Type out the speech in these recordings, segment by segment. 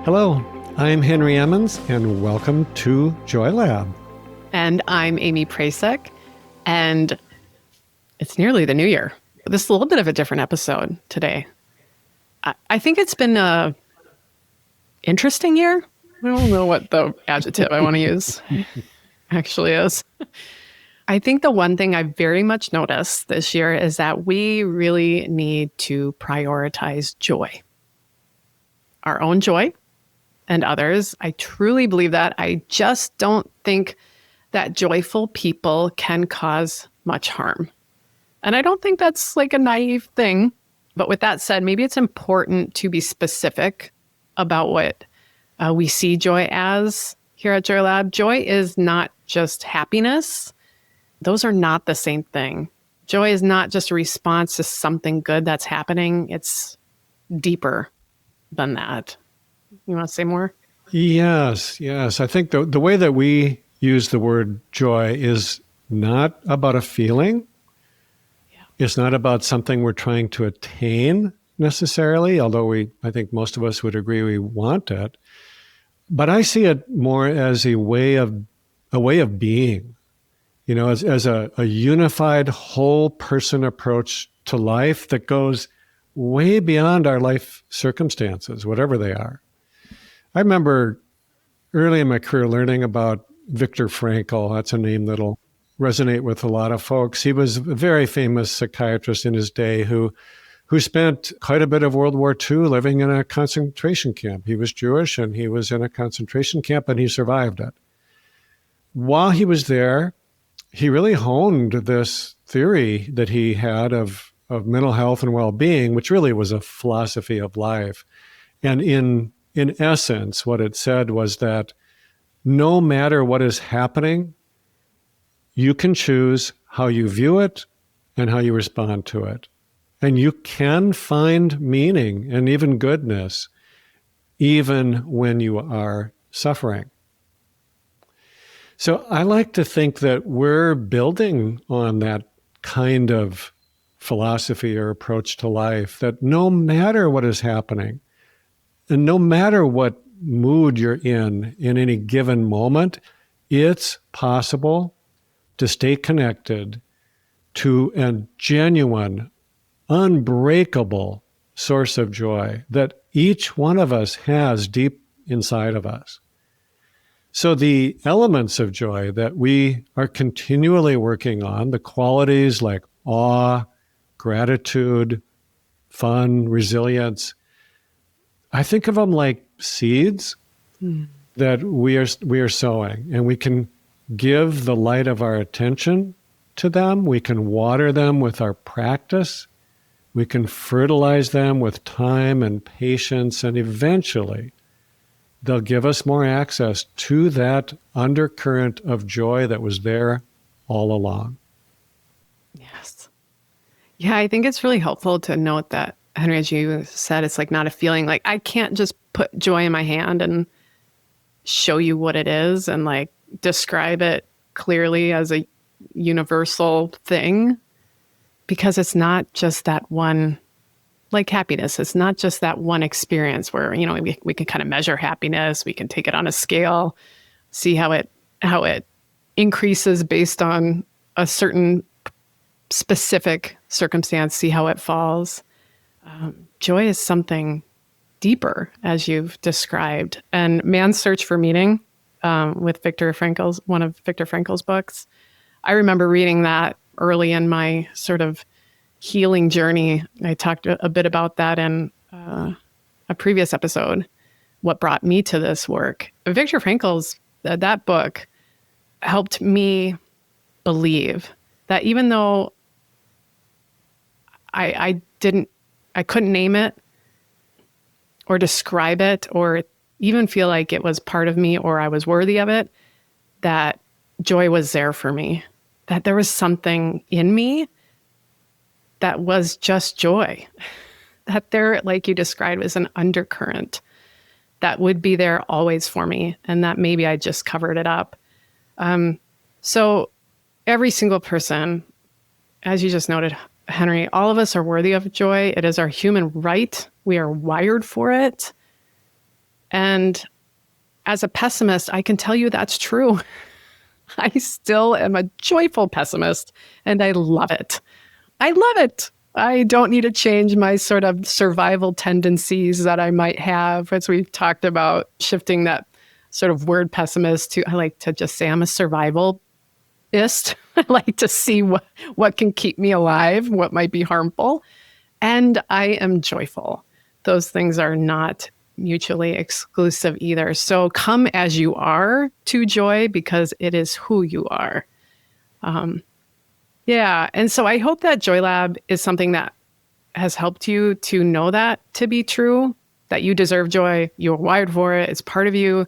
Hello, I'm Henry Emmons, and welcome to Joy Lab. And I'm Aimee Prasek, and it's nearly the new year. This is a little bit of a different episode today. I think it's been a interesting year. I don't know what the adjective I want to use actually is. I think the one thing I've very much noticed this year is that we really need to prioritize joy. Our own joy and others. I truly believe that. I just don't think that joyful people can cause much harm. And I don't think that's like a naive thing. But with that said, maybe it's important to be specific about what we see joy as here at Joy Lab. Joy is not just happiness. Those are not the same thing. Joy is not just a response to something good that's happening. It's deeper than that. You want to say more? Yes. I think the way that we use the word joy is not about a feeling. Yeah. It's not about something we're trying to attain necessarily, although I think most of us would agree we want it. But I see it more as a way of being, as a unified whole person approach to life that goes way beyond our life circumstances, whatever they are. I remember early in my career learning about Viktor Frankl. That's a name that'll resonate with a lot of folks. He was a very famous psychiatrist in his day who spent quite a bit of World War II living in a concentration camp. He was Jewish and he was in a concentration camp and he survived it. While he was there, he really honed this theory that he had of mental health and well-being, which really was a philosophy of life. And in essence, what it said was that no matter what is happening, you can choose how you view it and how you respond to it. And you can find meaning and even goodness even when you are suffering. So I like to think that we're building on that kind of philosophy or approach to life, that no matter what is happening, and no matter what mood you're in any given moment, it's possible to stay connected to a genuine, unbreakable source of joy that each one of us has deep inside of us. So the elements of joy that we are continually working on, the qualities like awe, gratitude, fun, resilience, I think of them like seeds that we are sowing, and we can give the light of our attention to them. We can water them with our practice. We can fertilize them with time and patience, and eventually they'll give us more access to that undercurrent of joy that was there all along. Yes. Yeah, I think it's really helpful to note that, Henry, as you said, it's like not a feeling. Like I can't just put joy in my hand and show you what it is and like describe it clearly as a universal thing, because it's not just that one, like happiness. It's not just that one experience where, we can kind of measure happiness. We can take it on a scale, see how it increases based on a certain specific circumstance, see how it falls. Joy is something deeper, as you've described. And Man's Search for Meaning, with one of Viktor Frankl's books. I remember reading that early in my sort of healing journey. I talked a bit about that in a previous episode, what brought me to this work. Viktor Frankl's, that book helped me believe that even though I couldn't name it or describe it or even feel like it was part of me or I was worthy of it, that joy was there for me, that there was something in me that was just joy, that there, like you described, was an undercurrent that would be there always for me, and that maybe I just covered it up. So every single person, as you just noted, Henry, all of us are worthy of joy. It is our human right. We are wired for it. And as a pessimist, I can tell you that's true. I still am a joyful pessimist, and I love it. I love it. I don't need to change my sort of survival tendencies that I might have, as we've talked about, shifting that sort of word pessimist to, I like to just say I'm a survival-ist. I like to see what can keep me alive, what might be harmful. And I am joyful. Those things are not mutually exclusive either. So come as you are to joy because it is who you are. Yeah. And so I hope that Joy Lab is something that has helped you to know that to be true, that you deserve joy, you're wired for it, it's part of you.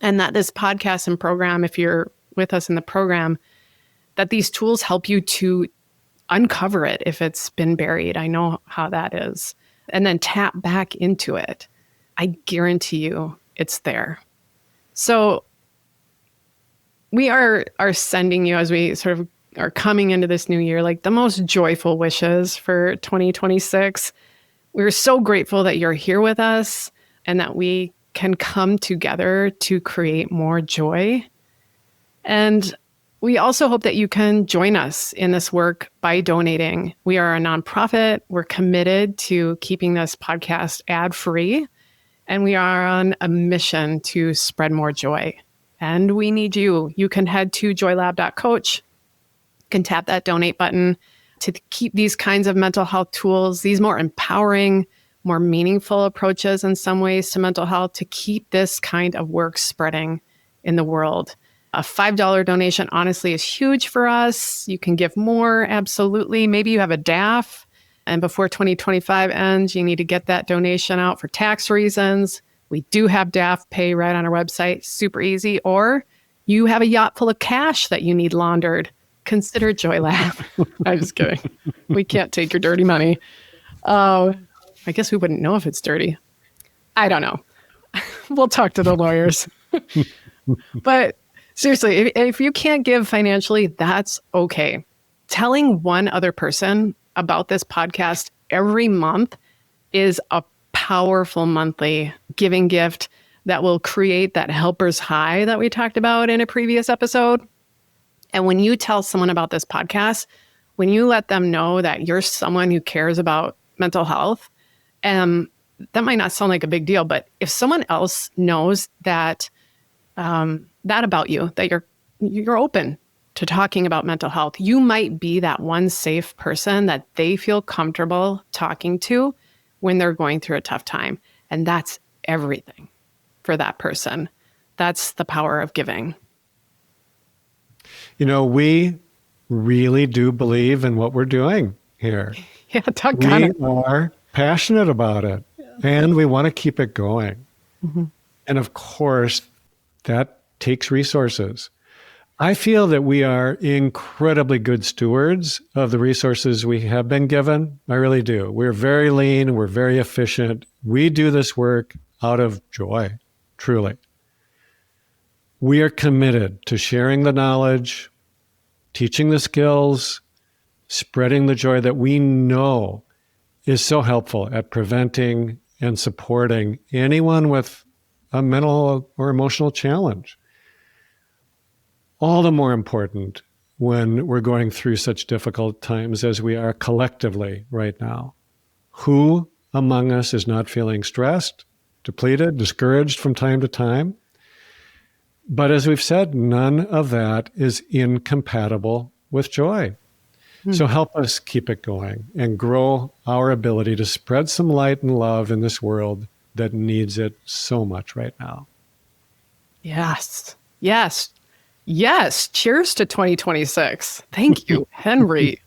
And that this podcast and program, if you're with us in the program, that these tools help you to uncover it if it's been buried. I know how that is. And then tap back into it. I guarantee you it's there. So we are sending you, as we sort of are coming into this new year, like the most joyful wishes for 2026. We're so grateful that you're here with us and that we can come together to create more joy. And we also hope that you can join us in this work by donating. We are a nonprofit. We're committed to keeping this podcast ad-free, and we are on a mission to spread more joy. And we need you. You can head to joylab.coach. You can tap that donate button to keep these kinds of mental health tools, these more empowering, more meaningful approaches in some ways to mental health, to keep this kind of work spreading in the world. A $5 donation, honestly, is huge for us. You can give more, absolutely. Maybe you have a DAF, and before 2025 ends, you need to get that donation out for tax reasons. We do have DAF pay right on our website, super easy. Or you have a yacht full of cash that you need laundered. Consider Joy Lab. I'm just kidding. We can't take your dirty money. I guess we wouldn't know if it's dirty. I don't know. We'll talk to the lawyers. But seriously, if you can't give financially, that's okay. Telling one other person about this podcast every month is a powerful monthly giving gift that will create that helper's high that we talked about in a previous episode. And when you tell someone about this podcast, when you let them know that you're someone who cares about mental health, that might not sound like a big deal, but if someone else knows that that about you, that you're open to talking about mental health, you might be that one safe person that they feel comfortable talking to when they're going through a tough time. And that's everything for that person. That's the power of giving. You know, we really do believe in what we're doing here. Yeah, doggone We are passionate about it, and we want to keep it going. Mm-hmm. And of course, that takes resources. I feel that we are incredibly good stewards of the resources we have been given. I really do. We're very lean. We're very efficient. We do this work out of joy, truly. We are committed to sharing the knowledge, teaching the skills, spreading the joy that we know is so helpful at preventing and supporting anyone with a mental or emotional challenge. All the more important when we're going through such difficult times as we are collectively right now. Who among us is not feeling stressed, depleted, discouraged from time to time? But as we've said, none of that is incompatible with joy. So help us keep it going and grow our ability to spread some light and love in this world that needs it so much right now. Yes. Yes. Yes. Cheers to 2026. Thank you, Henry,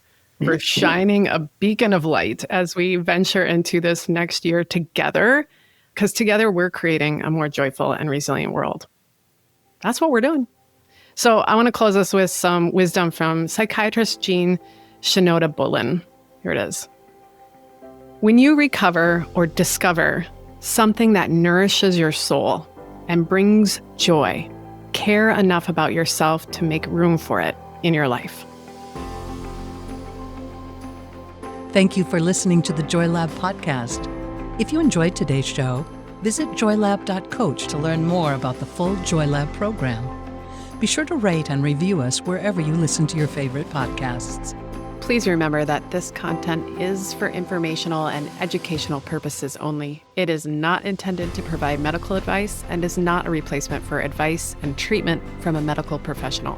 for shining a beacon of light as we venture into this next year together, because together we're creating a more joyful and resilient world. That's what we're doing. So I want to close us with some wisdom from psychiatrist Jean Shinoda Bolen. Here it is. When you recover or discover something that nourishes your soul and brings joy, care enough about yourself to make room for it in your life. Thank you for listening to the Joy Lab podcast. If you enjoyed today's show, Visit joylab.coach to learn more about the full JoyLab program. Be sure to rate and review us wherever you listen to your favorite podcasts. Please remember that this content is for informational and educational purposes only. It is not intended to provide medical advice and is not a replacement for advice and treatment from a medical professional.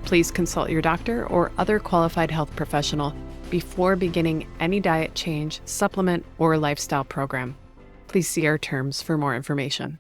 Please consult your doctor or other qualified health professional before beginning any diet change, supplement, or lifestyle program. Please see our terms for more information.